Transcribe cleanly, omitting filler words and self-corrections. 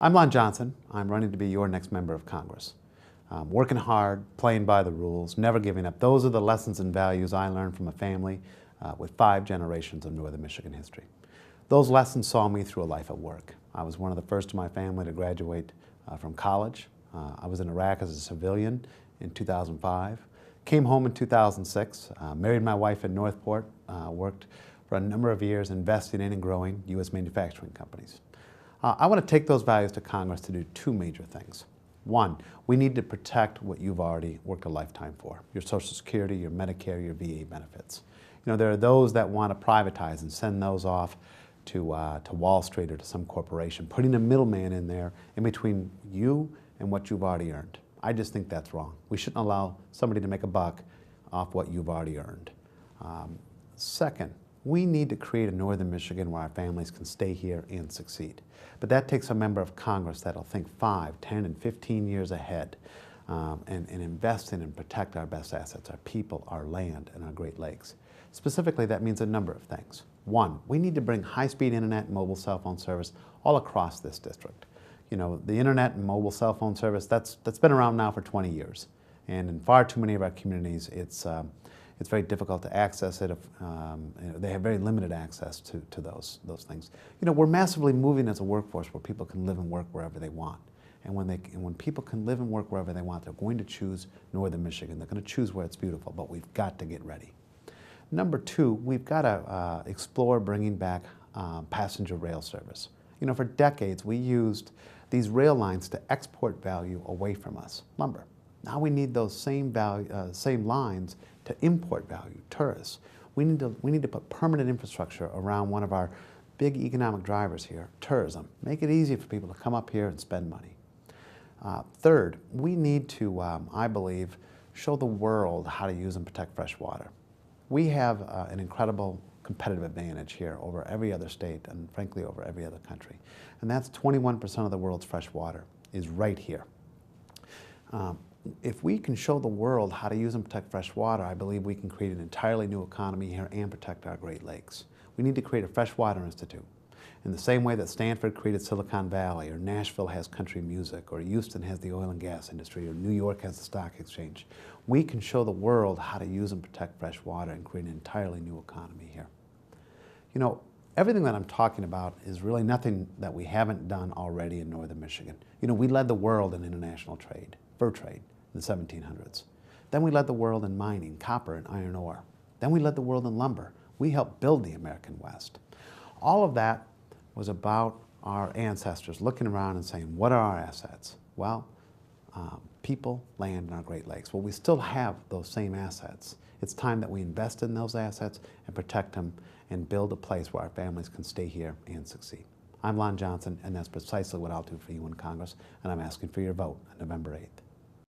I'm Lon Johnson. I'm running to be your next member of Congress. Working hard, playing by the rules, never giving up. Those are the lessons and values I learned from a family with 5 generations of Northern Michigan history. Those lessons saw me through a life at work. I was one of the first in my family to graduate from college. I was in Iraq as a civilian in 2005. Came home in 2006, married my wife in Northport, worked for a number of years investing in and growing U.S. manufacturing companies. I want to take those values to Congress to do 2 major things. One, we need to protect what you've already worked a lifetime for, your Social Security, your Medicare, your VA benefits. You know, there are those that want to privatize and send those off to Wall Street or to some corporation, putting a middleman in there in between you and what you've already earned. I just think that's wrong. We shouldn't allow somebody to make a buck off what you've already earned. Second, we need to create a Northern Michigan where our families can stay here and succeed. But that takes a member of Congress that'll think 5, 10, and 15 years ahead and invest in and protect our best assets, our people, our land, and our Great Lakes. Specifically, that means a number of things. One, we need to bring high-speed internet and mobile cell phone service all across this district. You know, the internet and mobile cell phone service, that's been around now for 20 years. And in far too many of our communities, it's very difficult to access it. They have very limited access to those things. You know, we're massively moving as a workforce where people can live and work wherever they want. And when people can live and work wherever they want, they're going to choose Northern Michigan. They're going to choose where it's beautiful, but we've got to get ready. Number 2, we've got to explore bringing back passenger rail service. You know, for decades, we used these rail lines to export value away from us, lumber. Now we need those same lines to import value, tourists. We need to put permanent infrastructure around one of our big economic drivers here, tourism. Make it easy for people to come up here and spend money. Third, we need to, I believe, show the world how to use and protect fresh water. We have an incredible competitive advantage here over every other state and frankly over every other country. And that's 21% of the world's fresh water is right here. If we can show the world how to use and protect fresh water, I believe we can create an entirely new economy here and protect our Great Lakes. We need to create a freshwater institute. In the same way that Stanford created Silicon Valley, or Nashville has country music, or Houston has the oil and gas industry, or New York has the stock exchange, we can show the world how to use and protect fresh water and create an entirely new economy here. You know, everything that I'm talking about is really nothing that we haven't done already in Northern Michigan. You know, we led the world in international trade, fur trade, in the 1700s. Then we led the world in mining, copper and iron ore. Then we led the world in lumber. We helped build the American West. All of that was about our ancestors looking around and saying, what are our assets? Well, people, land, and our Great Lakes. Well, we still have those same assets. It's time that we invest in those assets and protect them and build a place where our families can stay here and succeed. I'm Lon Johnson, and that's precisely what I'll do for you in Congress, and I'm asking for your vote on November 8th.